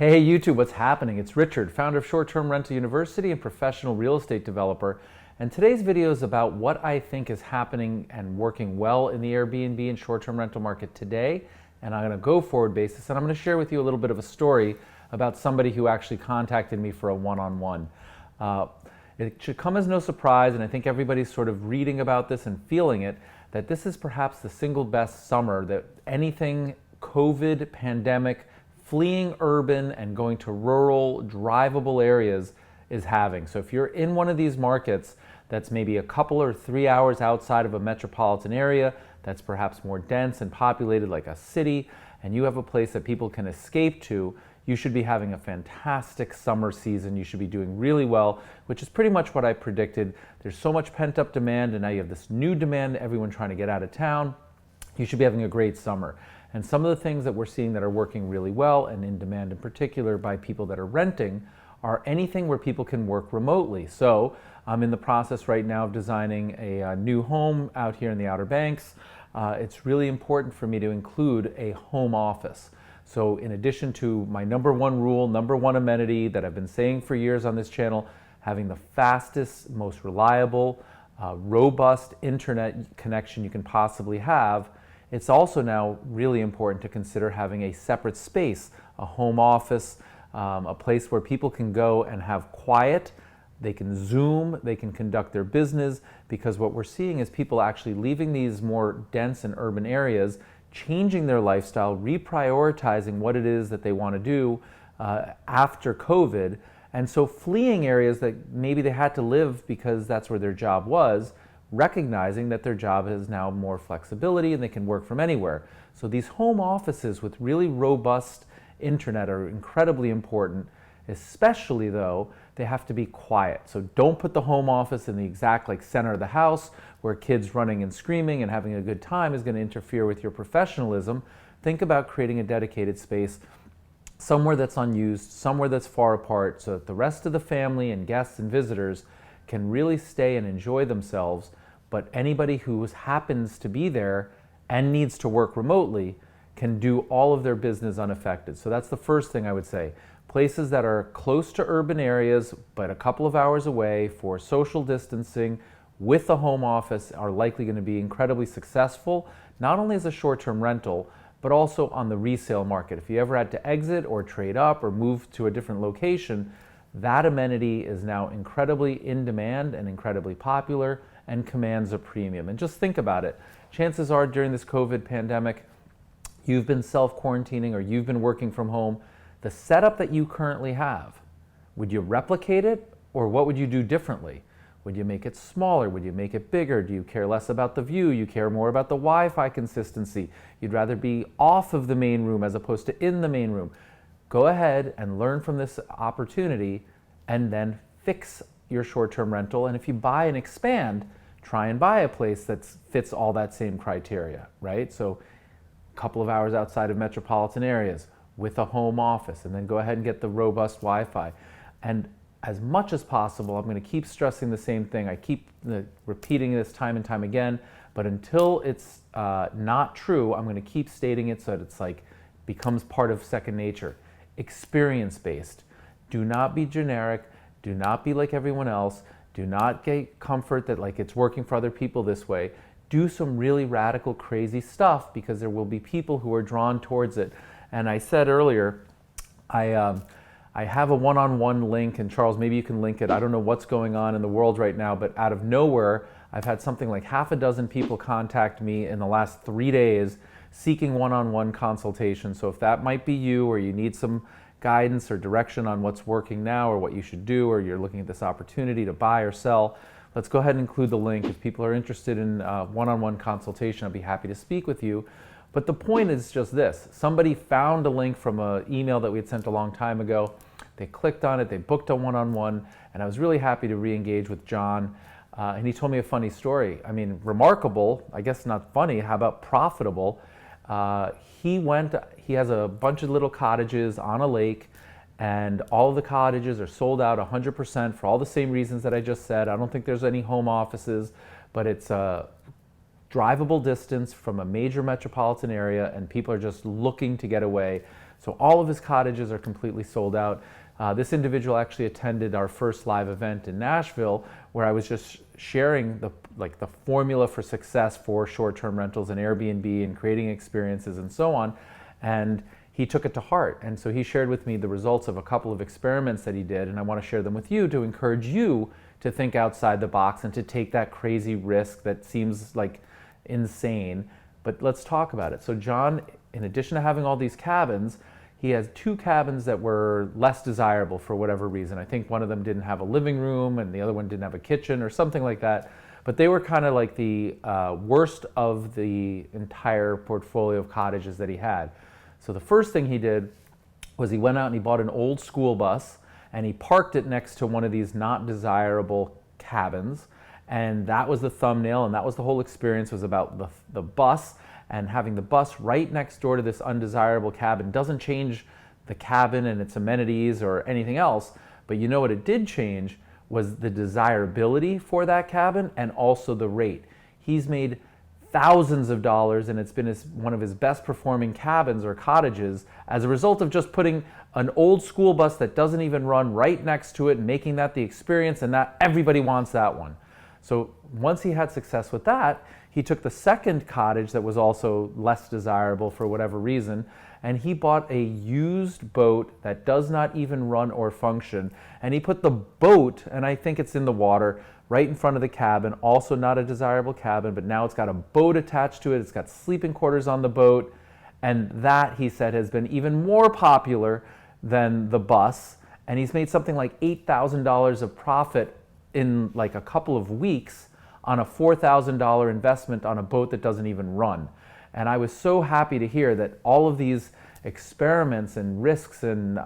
Hey YouTube, what's happening? It's Richard, founder of Short-Term Rental University and professional real estate developer. And today's video is about what I think is happening and working well in the Airbnb and short-term rental market today. And on a go-forward basis, and I'm going to share with you a little bit of a story about somebody who actually contacted me for a one-on-one. It should come as no surprise, and I think everybody's sort of reading about this and feeling it, that this is perhaps the single best summer that anything COVID, pandemic, fleeing urban and going to rural, drivable areas is having. So if you're in one of these markets that's maybe a couple or 3 hours outside of a metropolitan area, that's perhaps more dense and populated like a city, and you have a place that people can escape to, you should be having a fantastic summer season. You should be doing really well, which is pretty much what I predicted. There's so much pent-up demand, and now you have this new demand, everyone trying to get out of town. You should be having a great summer. And some of the things that we're seeing that are working really well and in demand in particular by people that are renting are anything where people can work remotely. So I'm in the process right now of designing a new home out here in the Outer Banks. It's really important for me to include a home office. So in addition to my number one rule, number one amenity that I've been saying for years on this channel, having the fastest, most reliable, robust internet connection you can possibly have, it's also now really important to consider having a separate space, a home office, a place where people can go and have quiet, they can Zoom, they can conduct their business, because what we're seeing is people actually leaving these more dense and urban areas, changing their lifestyle, reprioritizing what it is that they want to do after COVID, and so fleeing areas that maybe they had to live because that's where their job was, recognizing that their job has now more flexibility and they can work from anywhere. So these home offices with really robust internet are incredibly important, especially though they have to be quiet. So don't put the home office in the exact center of the house where kids running and screaming and having a good time is going to interfere with your professionalism. Think about creating a dedicated space somewhere that's unused, somewhere that's far apart, so that the rest of the family and guests and visitors can really stay and enjoy themselves, but anybody who happens to be there and needs to work remotely can do all of their business unaffected. So that's the first thing I would say. Places that are close to urban areas, but a couple of hours away for social distancing with a home office are likely going to be incredibly successful, not only as a short-term rental, but also on the resale market. If you ever had to exit or trade up or move to a different location, that amenity is now incredibly in demand and incredibly popular and commands a premium. And just think about it. Chances are during this COVID pandemic, you've been self-quarantining or you've been working from home. The setup that you currently have, would you replicate it, or what would you do differently? Would you make it smaller? Would you make it bigger? Do you care less about the view? You care more about the Wi-Fi consistency? You'd rather be off of the main room as opposed to in the main room? Go ahead and learn from this opportunity and then fix your short-term rental. And if you buy and expand, try and buy a place that fits all that same criteria, right? So a couple of hours outside of metropolitan areas with a home office, and then go ahead and get the robust Wi-Fi. And as much as possible, I'm going to keep stressing the same thing. I keep repeating this time and time again, but until it's not true, I'm going to keep stating it so that it's becomes part of second nature. Experience-based. Do not be generic. Do not be like everyone else. Do not get comfort that it's working for other people this way. Do some really radical, crazy stuff, because there will be people who are drawn towards it. And I said earlier, I have a one-on-one link, and Charles, maybe you can link it. I don't know what's going on in the world right now, but out of nowhere, I've had something like half a dozen people contact me in the last 3 days seeking one-on-one consultation. So if that might be you, or you need some guidance or direction on what's working now or what you should do, or you're looking at this opportunity to buy or sell, let's go ahead and include the link. If people are interested in one-on-one consultation, I'll be happy to speak with you. But the point is just this. Somebody found a link from an email that we had sent a long time ago. They clicked on it, they booked a one-on-one, and I was really happy to re-engage with John. And he told me a funny story. I mean, remarkable, I guess not funny, how about profitable? He has a bunch of little cottages on a lake, and all of the cottages are sold out 100% for all the same reasons that I just said. I don't think there's any home offices, but it's a drivable distance from a major metropolitan area, and people are just looking to get away. So all of his cottages are completely sold out. This individual actually attended our first live event in Nashville, where I was just sharing the formula for success for short-term rentals and Airbnb and creating experiences and so on. And he took it to heart. And so he shared with me the results of a couple of experiments that he did, and I want to share them with you to encourage you to think outside the box and to take that crazy risk that seems like insane. But let's talk about it. So John, in addition to having all these cabins, he has 2 cabins that were less desirable for whatever reason. I think one of them didn't have a living room and the other one didn't have a kitchen or something like that. But they were kind of like the worst of the entire portfolio of cottages that he had. So the first thing he did was he went out and he bought an old school bus and he parked it next to one of these not desirable cabins. And that was the thumbnail, and that was the whole experience, was about the bus, and having the bus right next door to this undesirable cabin doesn't change the cabin and its amenities or anything else. But you know what it did change was the desirability for that cabin and also the rate. He's made thousands of dollars, and it's been one of his best performing cabins or cottages as a result of just putting an old school bus that doesn't even run right next to it and making that the experience, and that everybody wants that one. So once he had success with that, he took the second cottage that was also less desirable for whatever reason, and he bought a used boat that does not even run or function, and he put the boat, and I think it's in the water, right in front of the cabin. Also not a desirable cabin, but now it's got a boat attached to it. It's got sleeping quarters on the boat, and that, he said, has been even more popular than the bus, and he's made something like $8,000 of profit in like a couple of weeks on a $4,000 investment on a boat that doesn't even run. And I was so happy to hear that all of these experiments and risks and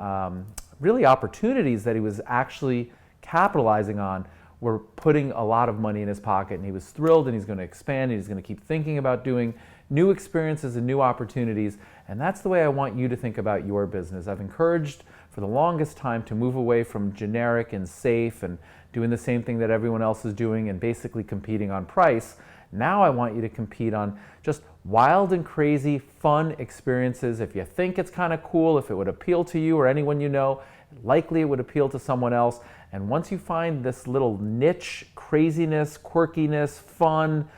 really opportunities that he was actually capitalizing on were putting a lot of money in his pocket, and he was thrilled, and he's going to expand, and he's going to keep thinking about doing new experiences and new opportunities. And that's the way I want you to think about your business. I've encouraged for the longest time to move away from generic and safe and doing the same thing that everyone else is doing and basically competing on price. Now I want you to compete on just wild and crazy fun experiences. If you think it's kind of cool, if it would appeal to you or anyone you know, likely it would appeal to someone else. And once you find this little niche, craziness, quirkiness, fun,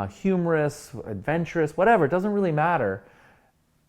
humorous, adventurous, whatever, it doesn't really matter,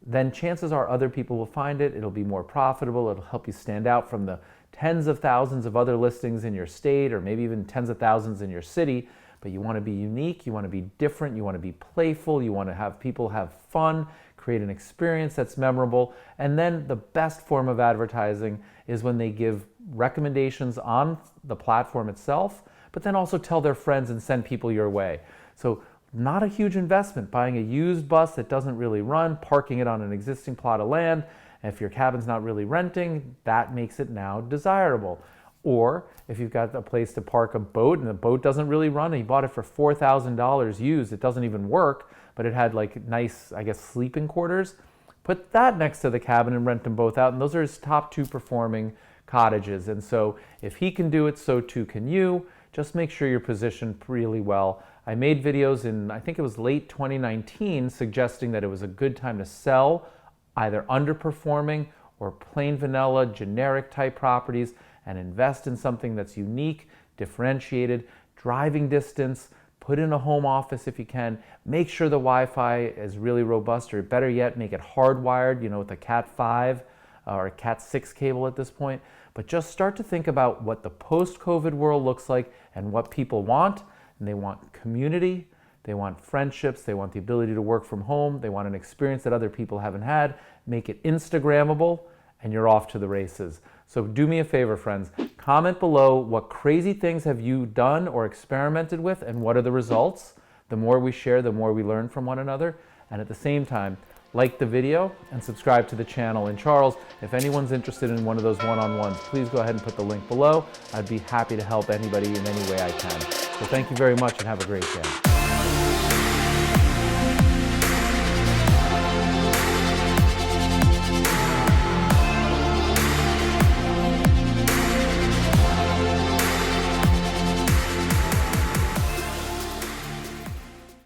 then chances are other people will find it. It'll be more profitable. It'll help you stand out from the tens of thousands of other listings in your state, or maybe even tens of thousands in your city. But you want to be unique, you want to be different, you want to be playful, you want to have people have fun, create an experience that's memorable. And then the best form of advertising is when they give recommendations on the platform itself, but then also tell their friends and send people your way. So not a huge investment, buying a used bus that doesn't really run, parking it on an existing plot of land. And if your cabin's not really renting, that makes it now desirable. Or if you've got a place to park a boat and the boat doesn't really run, and you bought it for $4,000 used, it doesn't even work, but it had like nice, I guess, sleeping quarters, put that next to the cabin and rent them both out. And those are his top 2 performing cottages. And so if he can do it, so too can you. Just make sure you're positioned really well. I made videos in, I think it was late 2019, suggesting that it was a good time to sell either underperforming or plain vanilla, generic type properties and invest in something that's unique, differentiated, driving distance, put in a home office if you can, make sure the Wi-Fi is really robust, or better yet, make it hardwired, with a Cat 5 or a Cat 6 cable at this point. But just start to think about what the post-COVID world looks like and what people want. And they want community, they want friendships, they want the ability to work from home, they want an experience that other people haven't had. Make it Instagrammable, and you're off to the races. So do me a favor, friends. Comment below, what crazy things have you done or experimented with, and what are the results? The more we share, the more we learn from one another. And at the same time, like the video and subscribe to the channel. And Charles, if anyone's interested in one of those one-on-ones, please go ahead and put the link below. I'd be happy to help anybody in any way I can. So thank you very much and have a great day.